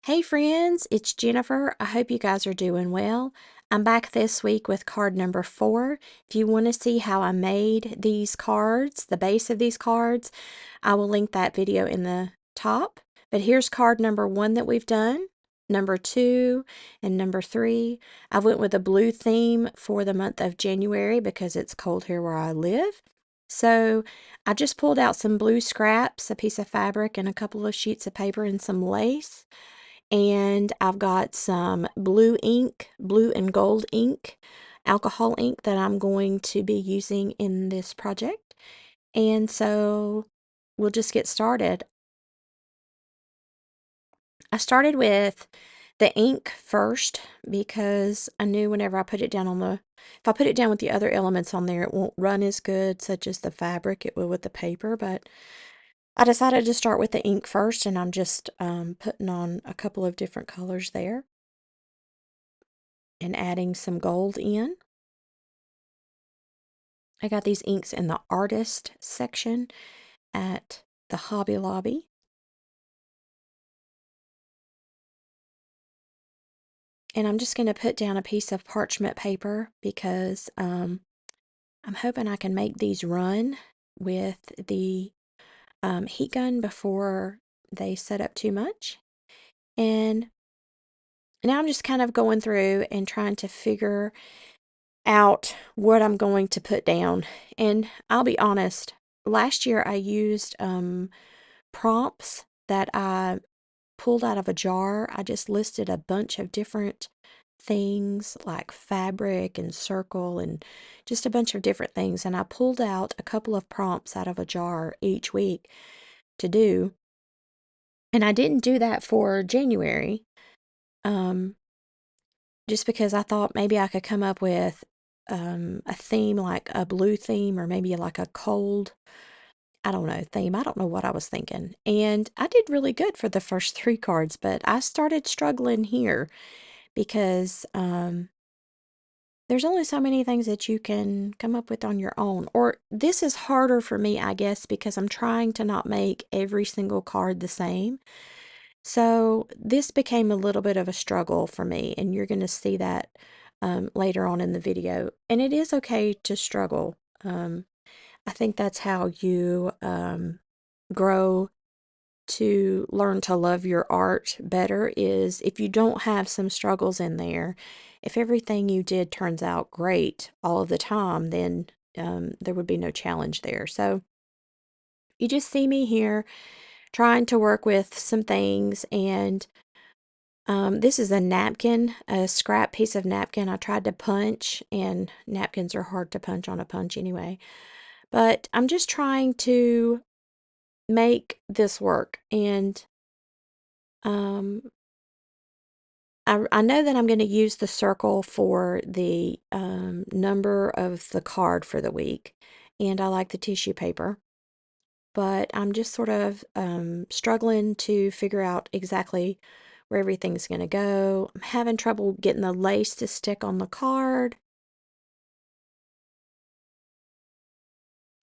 Hey friends, it's Jennifer. I hope you guys are doing well. I'm back this week with card number 4. If you want to see how I made these cards, the base of these cards, I will link that video in the top. But here's card number 1 that we've done, number 2, and number 3. I went with a blue theme for the month of January because it's cold here where I live. So I just pulled out some blue scraps, a piece of fabric, and a couple of sheets of paper and some lace. And I've got some blue ink, blue and gold ink, alcohol ink that I'm going to be using in this project. And so we'll just get started. I started with the ink first because I knew whenever I put it down if I put it down with the other elements on there, it won't run as good, such as the fabric, it will with the paper. But I decided to start with the ink first, and I'm just putting on a couple of different colors there and adding some gold in. I got these inks in the artist section at the Hobby Lobby. And I'm just going to put down a piece of parchment paper because I'm hoping I can make these run with the heat gun before they set up too much. And now I'm just kind of going through and trying to figure out what I'm going to put down. And I'll be honest, last year I used prompts that I pulled out of a jar. I just listed a bunch of different things like fabric and circle and just a bunch of different things. And I pulled out a couple of prompts out of a jar each week to do. And I didn't do that for January, um, just because I thought maybe I could come up with a theme like a blue theme or maybe like a cold, I don't know, theme. I don't know what I was thinking. And I did really good for the first 3 cards, but I started struggling here because there's only so many things that you can come up with on your own. Or this is harder for me, I guess, because I'm trying to not make every single card the same. So this became a little bit of a struggle for me, and you're going to see that later on in the video. And it is okay to struggle. I think that's how you grow to learn to love your art better, is if you don't have some struggles in there. If everything you did turns out great all of the time, then there would be no challenge there. So you just see me here trying to work with some things. And this is a napkin, a scrap piece of napkin I tried to punch, and napkins are hard to punch on a punch anyway. But I'm just trying to make this work. And um, I know that I'm going to use the circle for the number of the card for the week, and I like the tissue paper, but I'm just sort of struggling to figure out exactly where everything's going to go. I'm having trouble getting the lace to stick on the card,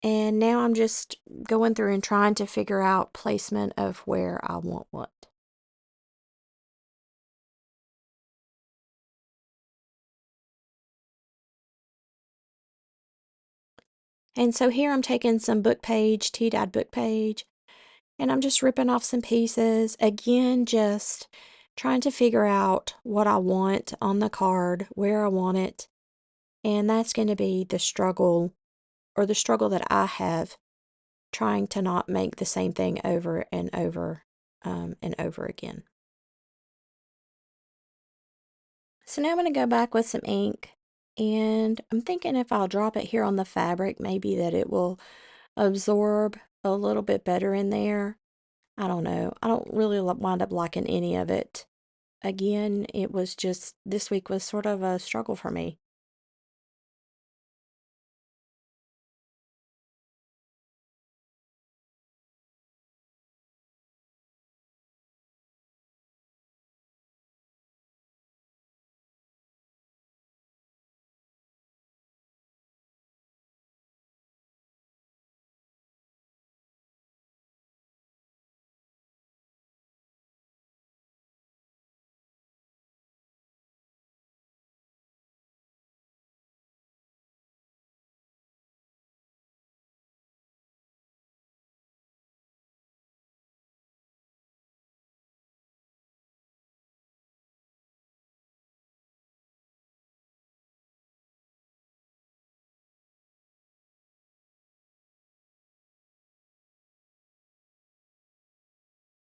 and now I'm just going through and trying to figure out placement of where I want what. And so here I'm taking some book page, tea-dyed book page, and I'm just ripping off some pieces. Again, just trying to figure out what I want on the card, where I want it. And that's going to be the struggle, or the struggle that I have, trying to not make the same thing over and over again. So now I'm going to go back with some ink. And I'm thinking if I'll drop it here on the fabric, maybe that it will absorb a little bit better in there. I don't know. I don't really wind up liking any of it. Again, it was just, this week was sort of a struggle for me.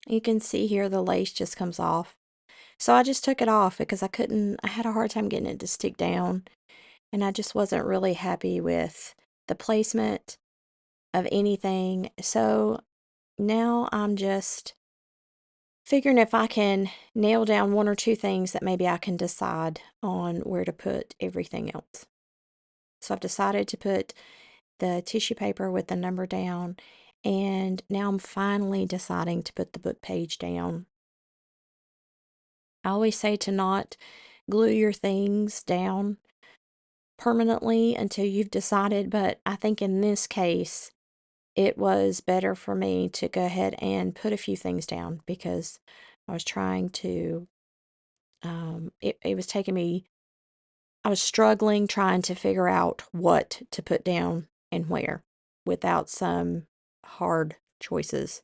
You can see here the lace just comes off. So I just took it off because I had a hard time getting it to stick down, and I just wasn't really happy with the placement of anything. So now I'm just figuring if I can nail down one or two things that maybe I can decide on where to put everything else. So I've decided to put the tissue paper with the number down, and now I'm finally deciding to put the book page down. I always say to not glue your things down permanently until you've decided, but I think in this case, it was better for me to go ahead and put a few things down because I was trying to, it was taking me, I was struggling trying to figure out what to put down and where without some hard choices.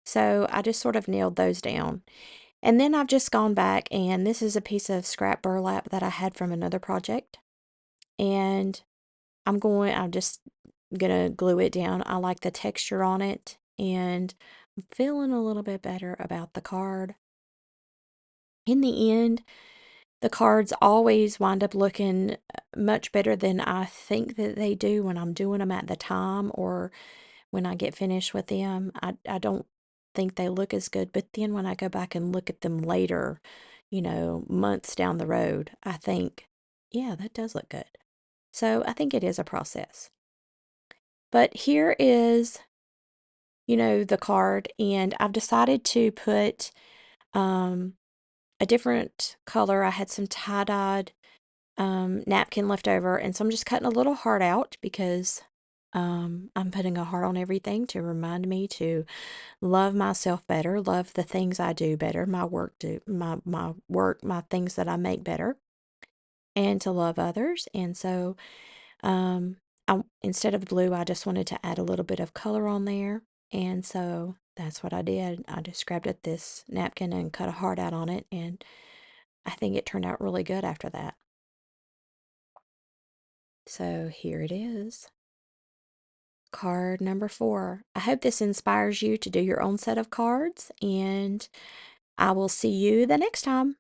So I just sort of nailed those down. And then I've just gone back, and this is a piece of scrap burlap that I had from another project. And I'm just gonna glue it down. I like the texture on it, and I'm feeling a little bit better about the card. In the end, the cards always wind up looking much better than I think that they do when I'm doing them at the time or when I get finished with them. I don't think they look as good, but then when I go back and look at them later, months down the road, I think, yeah, that does look good. So I think it is a process. But here is, the card, and I've decided to put um, a different color. I had some tie-dyed napkin left over, and so I'm just cutting a little heart out because I'm putting a heart on everything to remind me to love myself better, love the things I do better, my work, my things that I make better, and to love others. And so instead of blue, I just wanted to add a little bit of color on there. And so that's what I did. I just grabbed at this napkin and cut a heart out on it. And I think it turned out really good after that. So here it is. Card number 4. I hope this inspires you to do your own set of cards, and I will see you the next time.